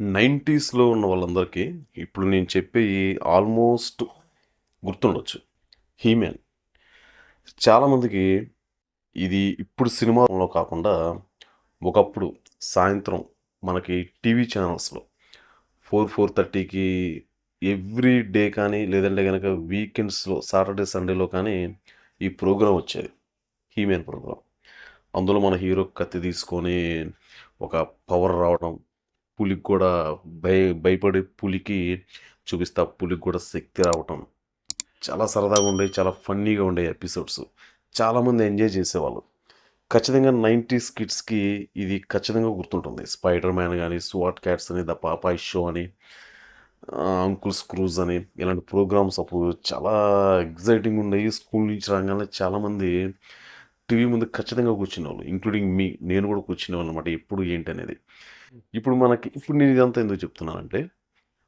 90స్‌లో ఉన్న వాళ్ళందరికీ ఇప్పుడు నేను చెప్పేయి ఆల్మోస్ట్ గుర్తుండొచ్చు. 'హీ-మ్యాన్' చాలామందికి ఇది ఇప్పుడు సినిమాలో కాకుండా ఒకప్పుడు సాయంత్రం మనకి టీవీ ఛానల్స్‌లో 4:30కి ఎవ్రీ డే కానీ లేదంటే గనక వీకెండ్స్‌లో సాటర్‌డే, సండేలో కానీ ఈ ప్రోగ్రామ్ వచ్చేది. 'He Man' program. అందులో మన హీరో కత్తి తీసుకొని ఒక పవర్ రావడం, పులికి కూడా భయపడే పులికి చూపిస్తే ఆ పులికి కూడా శక్తి రావటం. చాలా సరదాగా ఉండేవి. చాలా ఫన్నీగా ఉండే ఎపిసోడ్స్. చాలామంది ఎంజాయ్ చేసేవాళ్ళు. ఖచ్చితంగా 90స్ కిడ్స్‌కి ఇది ఖచ్చితంగా గుర్తుంటుంది. 'స్పైడర్ మ్యాన్' గాని, 'స్వాట్ క్యాట్స్' అని, 'ద పాపాయ్ షో' అని, 'అంకుల్ స్క్రూజ్' అని ఇలాంటి ప్రోగ్రామ్స్ అప్పుడు చాలా ఎక్సైటింగ్ ఉండేవి. స్కూల్ నుంచి రాగానే చాలామంది టీవీ ముందు ఖచ్చితంగా కూర్చునేవాళ్ళు. ఇంక్లూడింగ్ మీ. నేను కూడా కూర్చునేవాడినన్నమాట. ఎప్పుడు ఏంటి అనేది. ఇప్పుడు నేను ఇదంతా ఎందుకు చెప్తున్నానంటే,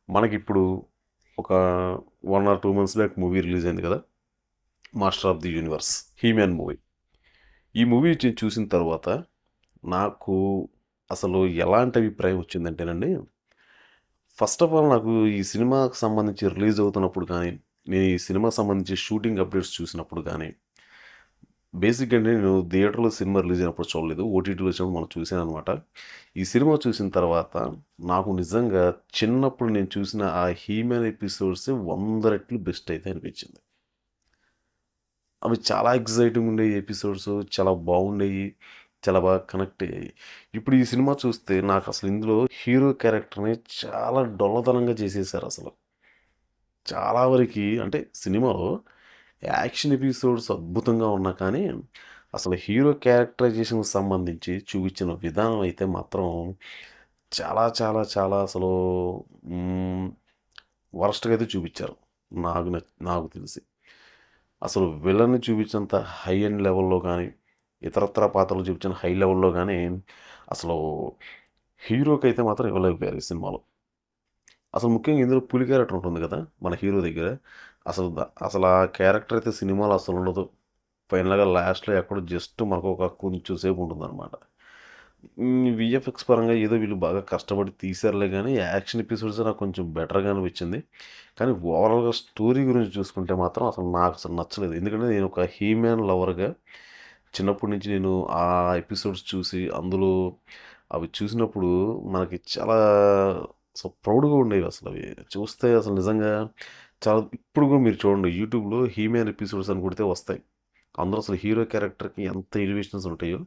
మనకిప్పుడు ఒక 1 or 2 months back movie release అయింది కదా! 'Master of the Universe' 'He Man' movie. ఈ మూవీ చూసిన తర్వాత నాకు అసలు ఎలాంటి అభిప్రాయం వచ్చిందంటేనండి, ఫస్ట్ ఆఫ్ ఆల్ నాకు ఈ సినిమాకి సంబంధించి రిలీజ్ అవుతున్నప్పుడు కానీ, నేను ఈ సినిమాకి సంబంధించి షూటింగ్ అప్డేట్స్ చూసినప్పుడు కానీ, బేసిక్‌గా నేను థియేటర్‌లో సినిమా రిలీజ్ అయినప్పుడు చూడలేదు. ఓటీటీలో వచ్చినప్పుడు మనం చూసాననమాట. ఈ సినిమా చూసిన తర్వాత నాకు నిజంగా చిన్నప్పుడు నేను చూసిన ఆ 'హీ-మ్యాన్' ఎపిసోడ్సే 100 రెట్లు బెస్ట్ అయితే అనిపించింది. అవి చాలా ఎక్సైటింగ్ ఉండేవి ఎపిసోడ్స్. చాలా బాగుండేవి. చాలా బాగా కనెక్ట్ అయ్యాయి. ఇప్పుడు ఈ సినిమా చూస్తే నాకసలు ఇందులో హీరో క్యారెక్టర్‌ని చాలా డొల్లతనంగా చేసేసారసలు. చాలా వరకి అంటే సినిమాలో యాక్షన్ ఎపిసోడ్స్ అద్భుతంగా ఉన్నా కానీ, అసలు హీరో క్యారెక్టరైజేషన్‌కి సంబంధించి చూపించిన విధానం అయితే మాత్రం చాలా చాలా చాలా అసలు హ్మ్. వరస్ట్‌గా అయితే చూపించారు. నాకు తెలిసి. అసలు విలన్ని చూపించినంత హై ఎండ్ లెవెల్‌లో గాని, ఇతరత్రా పాత్రలు చూపించిన హై లెవెల్‌లో గాని, అసలు హీరోకైతే మాత్రం ఇవ్వలేకపోయారు ఈ సినిమాలో. అసలు ముఖ్యంగా ఇందులో పులి క్యారెక్టర్ ఉంటుంది కదా! మన హీరో దగ్గర. అసలు ఆ క్యారెక్టర్ అయితే సినిమాలో అసలుండదు. ఫైనల్‌గా లాస్ట్‌లో ఎక్కడో జస్ట్ మనకొక కొంచెం సేపు ఉంటుందనమాట. వీఎఫ్ఎక్స్ పరంగా ఏదో వీళ్ళు బాగా కష్టపడి తీశారులే గానీ, యాక్షన్ ఎపిసోడ్స్ నాకు కొంచెం బెటర్‌గా అనిపించింది. కానీ ఓవరాల్‌గా స్టోరీ గురించి చూసుకుంటే మాత్రం అసలు నాకసలు నచ్చలేదు. ఎందుకంటే నేను ఒక హీ-మ్యాన్ లవర్‌గా చిన్నప్పటి నుంచి నేను ఆ ఎపిసోడ్స్ చూసి, అందులో అవి చూసినప్పుడు మనకి చాలా ప్రౌడ్‌గా ఉండేవసలవి. చూస్తే అసలు నిజంగా చాలా ఇప్పుడు కూడా మీరు చూడండి యూట్యూబ్‌లో హీ-మ్యాన్ ఎపిసోడ్స్ అని కొడితే వస్తాయి. అందులో అసలు హీరో క్యారెక్టర్‌కి ఎంత ఎలివేషన్స్ ఉంటాయో,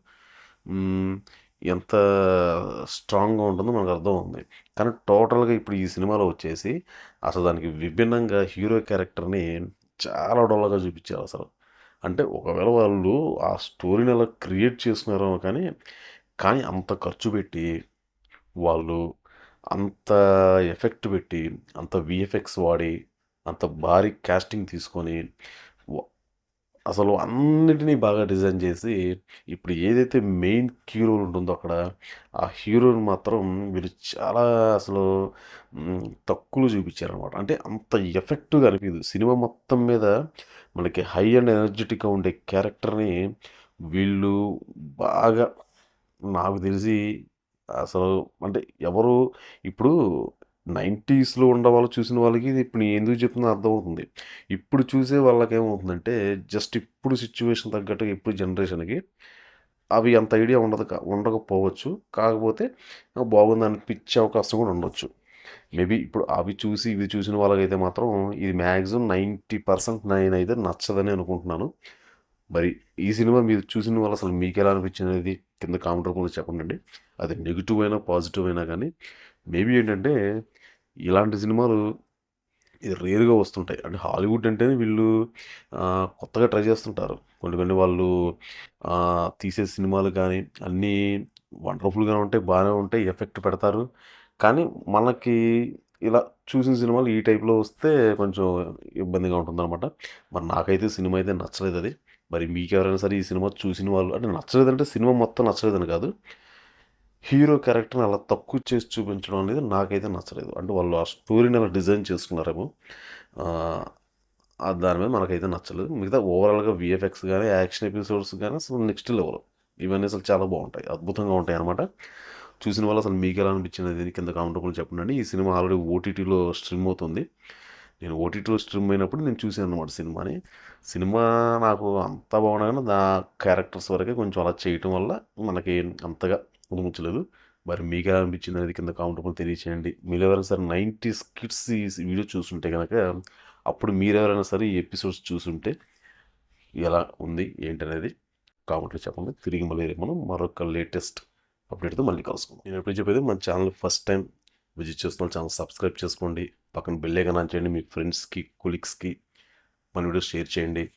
హ్మ్. ఎంత స్ట్రాంగ్‌గా ఉంటుందో మనకు అర్థమవుతుంది. కానీ టోటల్‌గా ఇప్పుడు ఈ సినిమాలో వచ్చేసి అసలు దానికి విభిన్నంగా హీరో క్యారెక్టర్‌ని చాలా డొల్లగా చూపించారసలు. అంటే ఒకవేళ వాళ్ళు ఆ స్టోరీని అలా క్రియేట్ చేసుకున్నారేమో కానీ అంత ఖర్చు పెట్టి, వాళ్ళు అంత ఎఫెక్ట్ పెట్టి, అంత వీఎఫ్ఎక్స్ వాడి, అంత భారీ కాస్టింగ్ తీసుకొని వ అసలు అన్నిటిని బాగా డిజైన్ చేసి, ఇప్పుడు ఏదైతే మెయిన్ కీ రోల్ ఉంటుందో అక్కడ, ఆ హీరోని మాత్రం వీళ్ళు చాలా అసలు తక్కువలో చూపించారనమాట. అంటే అంత ఎఫెక్టివ్‌గా అనిపియదు. సినిమా మొత్తం మీద మనకి హై అండ్ ఎనర్జిటిక్‌గా ఉండే క్యారెక్టర్‌ని వీళ్ళు బాగా నాకు తెలిసి అసలు అంటే ఎవరు ఇప్పుడు 90స్‌లో ఉండేవాళ్ళు చూసిన వాళ్ళకి ఇది ఇప్పుడు నేను ఎందుకు చెప్తున్నా అర్థమవుతుంది. ఇప్పుడు చూసే వాళ్ళకేమవుతుందంటే జస్ట్ ఇప్పుడు సిట్యుయేషన్ తగ్గట్టుగా ఇప్పుడు జనరేషన్‌కి అవి అంత ఐడియా ఉండకపోవచ్చు. కాకపోతే బాగుందనిపించే అవకాశం కూడా ఉండొచ్చు. మేబీ ఇప్పుడు అవి చూసి, ఇవి చూసిన వాళ్ళకైతే మాత్రం ఇది మాక్సిమం 90% నేనైతే నచ్చదని అనుకుంటున్నాను. మరి ఈ సినిమా మీరు చూసిన వాళ్ళు అసలు మీకెలా అనిపించిందనేది కింద కామెంట్ రూపంలో చెప్పండండి. అది నెగెటివ్ అయినా, పాజిటివ్ అయినా గానీ, మేబీ ఏంటంటే ఇలాంటి సినిమాలు ఇది రేర్‌గా వస్తుంటాయి. అంటే హాలీవుడ్ అంటేనే వీళ్ళు కొత్తగా ట్రై చేస్తుంటారు. కొన్ని కొన్ని వాళ్ళు తీసే సినిమాలు కానీ అన్నీ వండర్‌ఫుల్‌గానే ఉంటాయి. బానే ఉంటాయి. ఎఫెక్ట్ పెడతారు. కానీ మనకి ఇలా చూసిన సినిమాలు ఈ టైప్‌లో వస్తే కొంచెం ఇబ్బందిగా ఉంటుందనమాట. మరి నాకైతే సినిమా అయితే నచ్చలేదది. మరి మీకెవరైనా సరే ఈ సినిమా చూసిన వాళ్ళు అంటే నచ్చలేదంటే సినిమా మొత్తం నచ్చలేదని కాదు. హీరో క్యారెక్టర్‌ని అలా తక్కువ చేసి చూపించడం అనేది నాకైతే నచ్చలేదు. అంటే వాళ్ళు ఆ స్టోరీని అలా డిజైన్ చేసుకున్నారేమో. ఆహ్, దాని మీద మనకైతే నచ్చలేదు. మిగతా ఓవరాల్‌గా వీఎఫ్ఎక్స్ గాని, యాక్షన్ ఎపిసోడ్స్ గాని అసలు నెక్స్ట్ లెవెల్. ఇవన్నీ అసలు చాలా బావుంటాయి. అద్భుతంగా ఉంటాయన్నమాట. చూసిన వాళ్ళు అసలు మీకు ఎలా అనిపించింది అది కింద కామెంట్ రూపంలో చెప్పండి. ఈ సినిమా ఆల్రెడీ ఓటీటీలో స్ట్రీమ్ అవుతుంది. నేను ఓటీటీలో స్ట్రీమ్ అయినప్పుడు నేను చూసాను అనమాట సినిమాని. సినిమా నాకు అంతా బాగున్నా కానీ నా క్యారెక్టర్స్ వరకే కొంచెం అలా చేయటం వల్ల మనకి అంతగా అనిపించలేదు. మరి మీకు ఎలా అనిపించింది అనేది కింద కామెంట్ రూపంలో తెలియచేయండి. మీరు ఎవరైనా సరే 90s కిడ్స్ ఈ వీడియో చూస్తుంటే కనుక అప్పుడు మీరు ఎవరైనా సరే ఈ ఎపిసోడ్స్ చూసుంటే ఎలా ఉంది ఏంటనేది కామెంట్లో చెప్పండి. తిరిగి మళ్ళీ రేపు మనం మరొక లేటెస్ట్ అప్డేట్తో మళ్ళీ కలుసుకుందాం. నేను ఎప్పుడు చెప్పేది మన ఛానల్ ఫస్ట్ టైం విజిట్ చేస్తున్న ఛానల్ సబ్స్క్రైబ్ చేసుకోండి. పక్కన బెల్ ఐకాన్ ఆన్ చేయండి. మీ ఫ్రెండ్స్కి కొలీగ్స్కి మన వీడియో షేర్ చేయండి.